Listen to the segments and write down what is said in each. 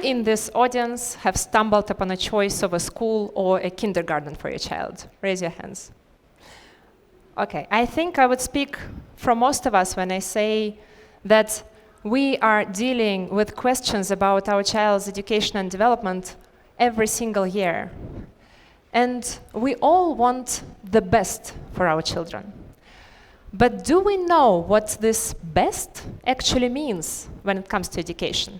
in this audience have stumbled upon a choice of a school or a kindergarten for your child? Raise your hands. Okay, I think I would speak for most of us when I say that we are dealing with questions about our child's education and development every single year. And we all want the best for our children. But do we know what this best actually means when it comes to education?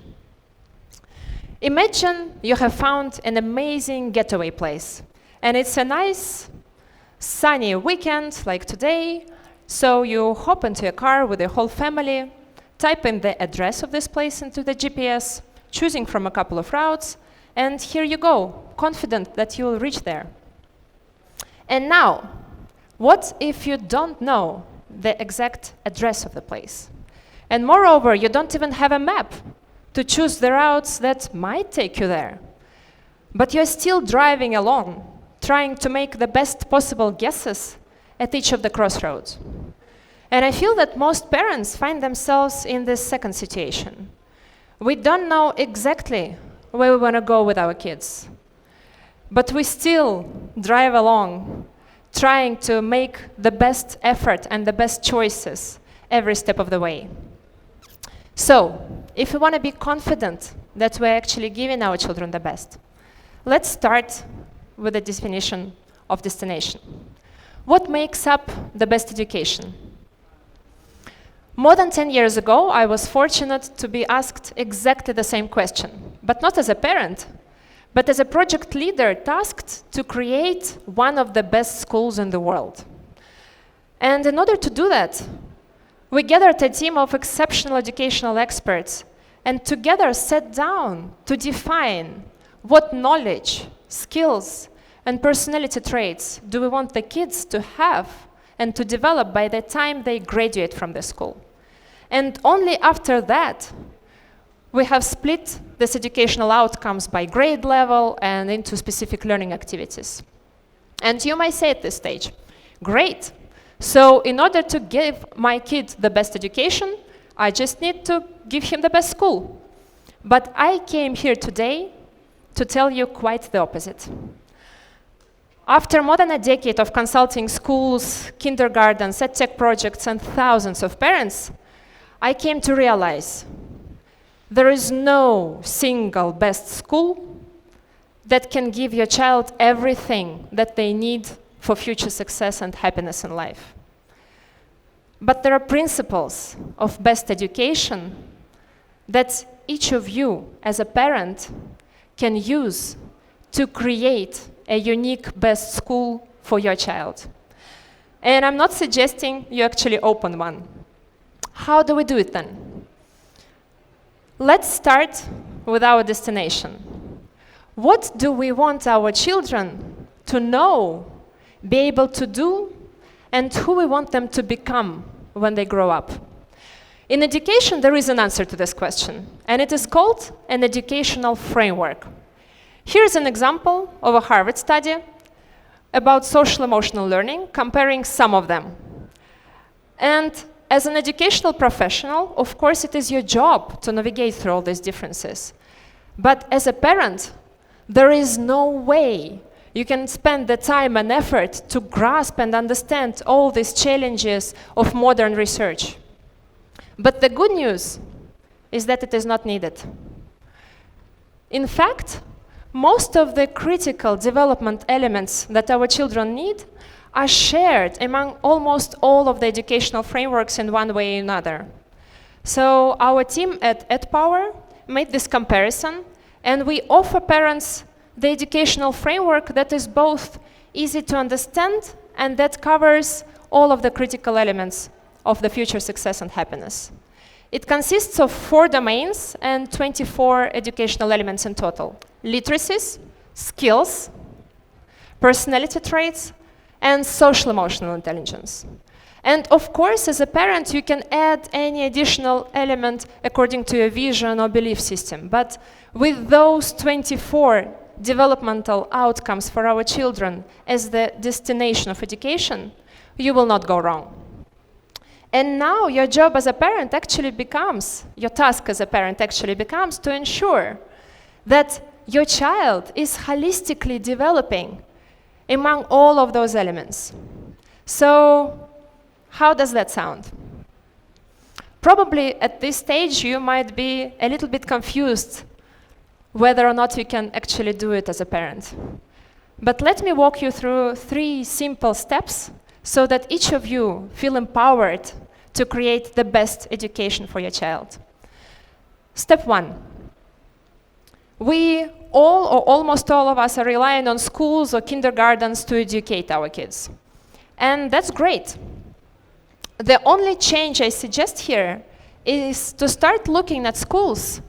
Imagine you have found an amazing getaway place, and it's a nice sunny weekend like today, so you hop into a car with your whole family, type in the address of this place into the GPS, choosing from a couple of routes, and here you go, confident that you'll reach there. And now, what if you don't know the exact address of the place? And moreover, you don't even have a map to choose the routes that might take you there. But you're still driving along, trying to make the best possible guesses at each of the crossroads. And I feel that most parents find themselves in this second situation. We don't know exactly where we want to go with our kids, but we still drive along, trying to make the best effort and the best choices every step of the way. So, if we want to be confident that we're actually giving our children the best, let's start with the definition of destination. What makes up the best education? More than 10 years ago, I was fortunate to be asked exactly the same question, but not as a parent, but as a project leader tasked to create one of the best schools in the world. And in order to do that, we gathered a team of exceptional educational experts and together sat down to define what knowledge, skills, and personality traits do we want the kids to have and to develop by the time they graduate from the school. And only after that, we have split these educational outcomes by grade level and into specific learning activities. And you might say at this stage, great, so in order to give my kid the best education, I just need to give him the best school. But I came here today to tell you quite the opposite. After more than a decade of consulting schools, kindergartens, EdTech projects, and thousands of parents, I came to realize there is no single best school that can give your child everything that they need for future success and happiness in life. But there are principles of best education that each of you, as a parent, can use to create a unique best school for your child. And I'm not suggesting you actually open one. How do we do it then? Let's start with our destination. What do we want our children to know, be able to do, and who we want them to become when they grow up? In education, there is an answer to this question, and it is called an educational framework. Here's an example of a Harvard study about social-emotional learning, comparing some of them. And as an educational professional, of course, it is your job to navigate through all these differences. But as a parent, there is no way you can spend the time and effort to grasp and understand all these challenges of modern research. But the good news is that it is not needed. In fact, most of the critical development elements that our children need are shared among almost all of the educational frameworks in one way or another. So our team at EdPower made this comparison, and we offer parents the educational framework that is both easy to understand and that covers all of the critical elements of the future success and happiness. It consists of 4 domains and 24 educational elements in total: literacies, skills, personality traits, and social-emotional intelligence. And of course, as a parent, you can add any additional element according to your vision or belief system. But with those 24 developmental outcomes for our children as the destination of education, you will not go wrong. And now your job as a parent actually becomes, your task as a parent actually becomes to ensure that your child is holistically developing among all of those elements. So, how does that sound? Probably at this stage you might be a little bit confused whether or not you can actually do it as a parent. But let me walk you through 3 simple steps so that each of you feel empowered to create the best education for your child. Step 1. We all, or almost all of us, are relying on schools or kindergartens to educate our kids. And that's great. The only change I suggest here is to start looking at schools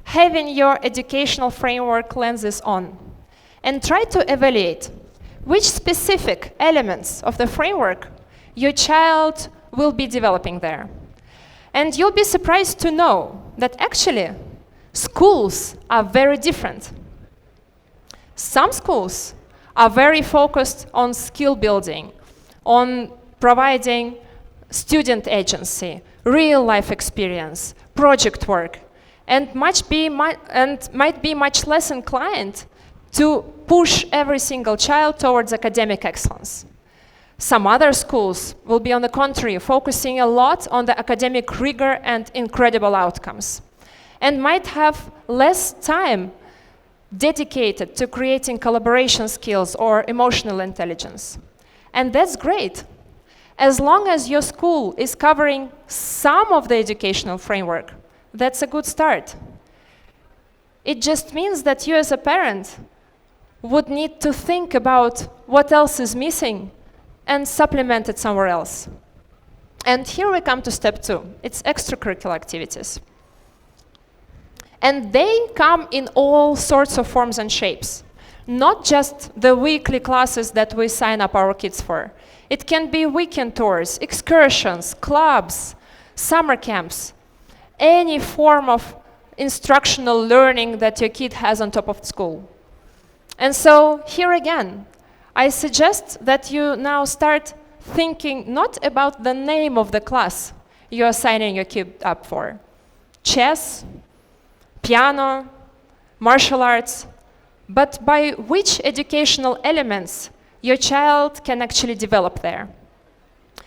having your educational framework lenses on, and try to evaluate which specific elements of the framework your child will be developing there. And you'll be surprised to know that actually schools are very different. Some schools are very focused on skill building, on providing student agency, real life experience, project work, and might be much less inclined to push every single child towards academic excellence. Some other schools will be, on the contrary, focusing a lot on the academic rigor and incredible outcomes, and might have less time dedicated to creating collaboration skills or emotional intelligence. And that's great, as long as your school is covering some of the educational framework. That's a good start. It just means that you as a parent would need to think about what else is missing and supplement it somewhere else. And here we come to step 2. It's extracurricular activities. And they come in all sorts of forms and shapes, not just the weekly classes that we sign up our kids for. It can be weekend tours, excursions, clubs, summer camps, any form of instructional learning that your kid has on top of school. And so here again, I suggest that you now start thinking not about the name of the class you are signing your kid up for. Chess, piano, martial arts, but by which educational elements your child can actually develop there.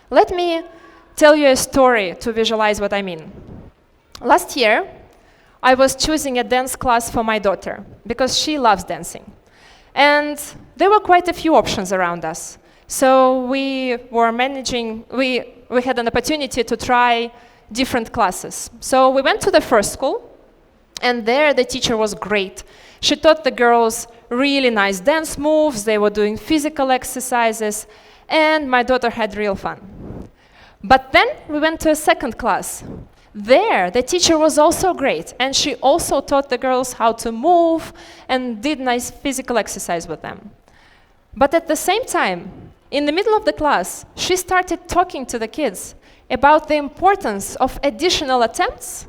Let me tell you a story to visualize what I mean. Last year, I was choosing a dance class for my daughter because she loves dancing. And there were quite a few options around us. So we had an opportunity to try different classes. So we went to the first school, and there the teacher was great. She taught the girls really nice dance moves, they were doing physical exercises, and my daughter had real fun. But then we went to a second class. There, the teacher was also great, and she also taught the girls how to move and did nice physical exercise with them. But at the same time, in the middle of the class, she started talking to the kids about the importance of additional attempts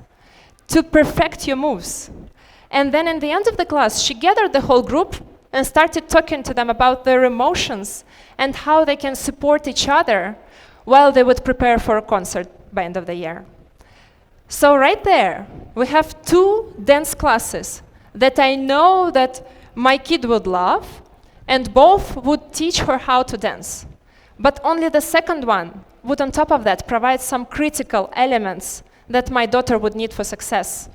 to perfect your moves. And then in the end of the class, she gathered the whole group and started talking to them about their emotions and how they can support each other while they would prepare for a concert by end of the year. So right there, we have 2 dance classes that I know that my kid would love, and both would teach her how to dance. But only the second one would, on top of that, provide some critical elements that my daughter would need for success.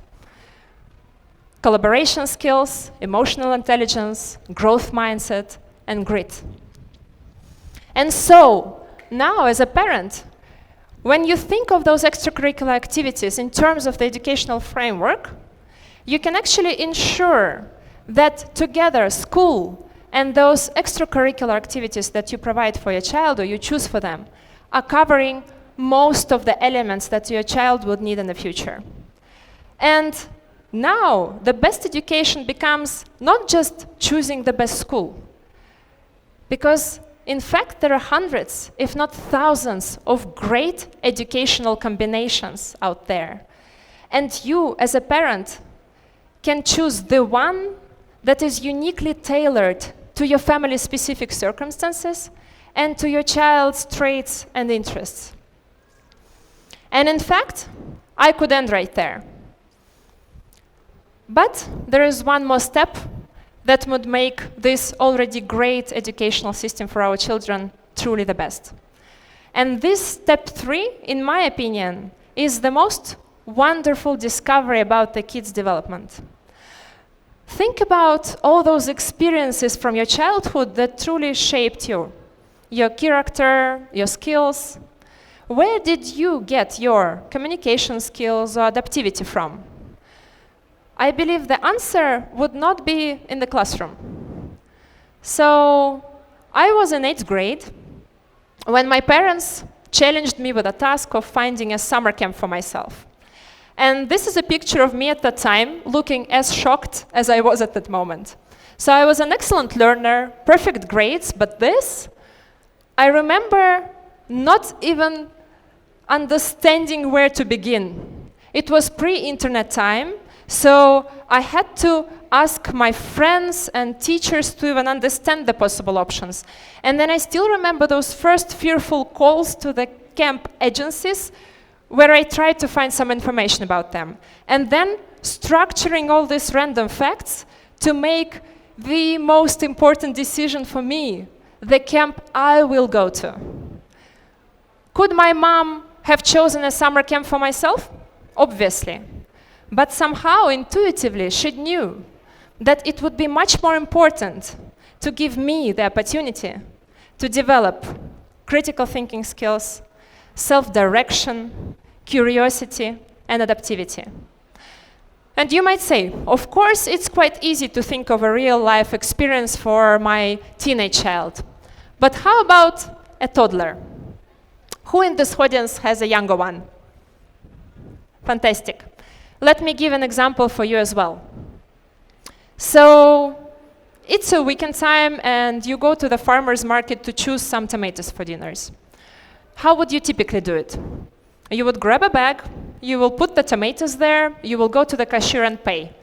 Collaboration skills, emotional intelligence, growth mindset, and grit. And so, now as a parent, when you think of those extracurricular activities in terms of the educational framework, you can actually ensure that together school and those extracurricular activities that you provide for your child or you choose for them are covering most of the elements that your child would need in the future. And now the best education becomes not just choosing the best school, because in fact, there are hundreds, if not thousands, of great educational combinations out there. And you, as a parent, can choose the one that is uniquely tailored to your family's specific circumstances and to your child's traits and interests. And in fact, I could end right there. But there is one more step that would make this already great educational system for our children truly the best. And this step 3, in my opinion, is the most wonderful discovery about the kids' development. Think about all those experiences from your childhood that truly shaped you, your character, your skills. Where did you get your communication skills or adaptivity from? I believe the answer would not be in the classroom. So I was in 8th grade when my parents challenged me with a task of finding a summer camp for myself. And this is a picture of me at that time, looking as shocked as I was at that moment. So I was an excellent learner, perfect grades, but this, I remember not even understanding where to begin. It was pre-internet time, so I had to ask my friends and teachers to even understand the possible options. And then I still remember those first fearful calls to the camp agencies where I tried to find some information about them. And then structuring all these random facts to make the most important decision for me, the camp I will go to. Could my mom have chosen a summer camp for myself? Obviously. But somehow, intuitively, she knew that it would be much more important to give me the opportunity to develop critical thinking skills, self-direction, curiosity, and adaptivity. And you might say, of course, it's quite easy to think of a real-life experience for my teenage child. But how about a toddler? Who in this audience has a younger one? Fantastic. Let me give an example for you as well. So it's a weekend time, and you go to the farmer's market to choose some tomatoes for dinners. How would you typically do it? You would grab a bag, you will put the tomatoes there, you will go to the cashier and pay,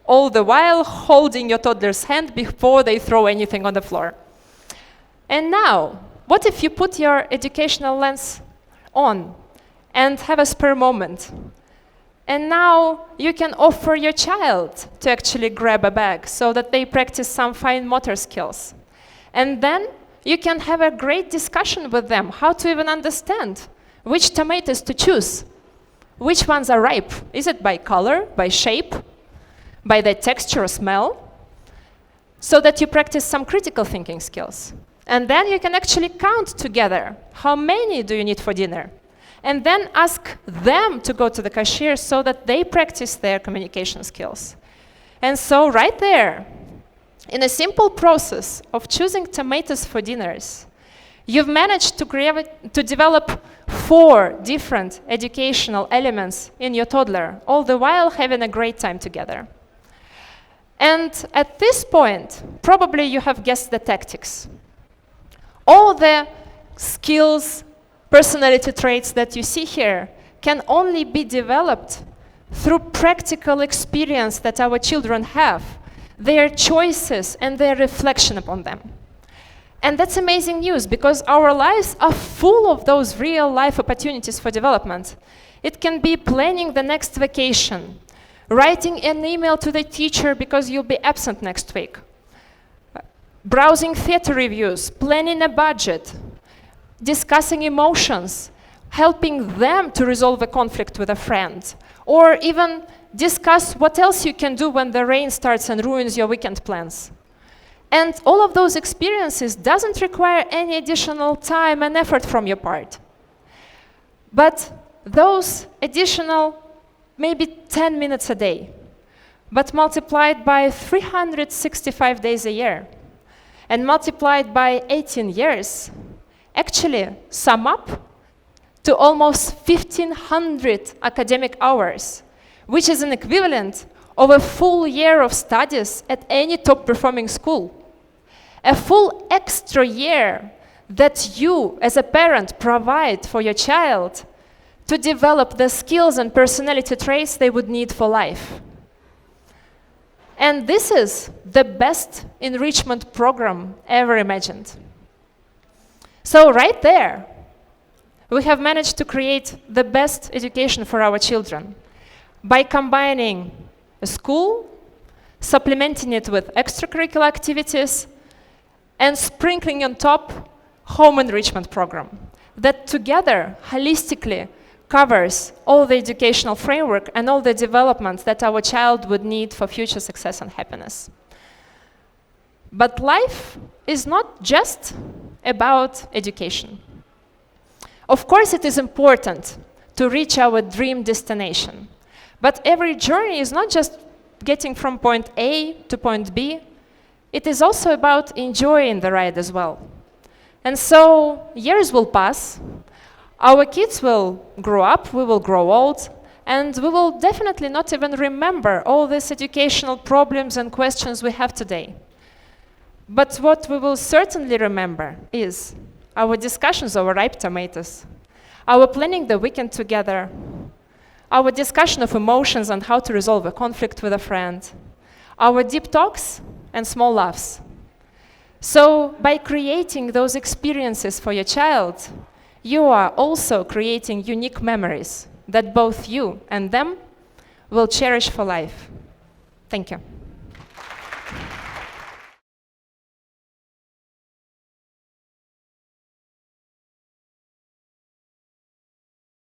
all the while holding your toddler's hand before they throw anything on the floor. And now, what if you put your educational lens on and have a spare moment? And now you can offer your child to actually grab a bag so that they practice some fine motor skills. And then you can have a great discussion with them, how to even understand which tomatoes to choose, which ones are ripe. Is it by color, by shape, by the texture or smell? So that you practice some critical thinking skills. And then you can actually count together, how many do you need for dinner? And then ask them to go to the cashier so that they practice their communication skills. And so right there, in a simple process of choosing tomatoes for dinners, you've managed to develop 4 different educational elements in your toddler, all the while having a great time together. And at this point, probably you have guessed the tactics. All the skills, personality traits that you see here can only be developed through practical experience that our children have, their choices and their reflection upon them. And that's amazing news, because our lives are full of those real-life opportunities for development. It can be planning the next vacation, writing an email to the teacher because you'll be absent next week, browsing theater reviews, planning a budget, discussing emotions, helping them to resolve a conflict with a friend, or even discuss what else you can do when the rain starts and ruins your weekend plans. And all of those experiences doesn't require any additional time and effort from your part. But those additional, maybe 10 minutes a day, but multiplied by 365 days a year, and multiplied by 18 years, actually sum up to almost 1,500 academic hours, which is an equivalent of a full year of studies at any top-performing school. A full extra year that you, as a parent, provide for your child to develop the skills and personality traits they would need for life. And this is the best enrichment program ever imagined. So right there, we have managed to create the best education for our children by combining a school, supplementing it with extracurricular activities, and sprinkling on top home enrichment program that together holistically covers all the educational framework and all the developments that our child would need for future success and happiness. But life is not just about education. Of course, it is important to reach our dream destination. But every journey is not just getting from point A to point B. It is also about enjoying the ride as well. And so years will pass, our kids will grow up, we will grow old, and we will definitely not even remember all these educational problems and questions we have today. But what we will certainly remember is our discussions over ripe tomatoes, our planning the weekend together, our discussion of emotions and how to resolve a conflict with a friend, our deep talks and small laughs. So by creating those experiences for your child, you are also creating unique memories that both you and them will cherish for life. Thank you.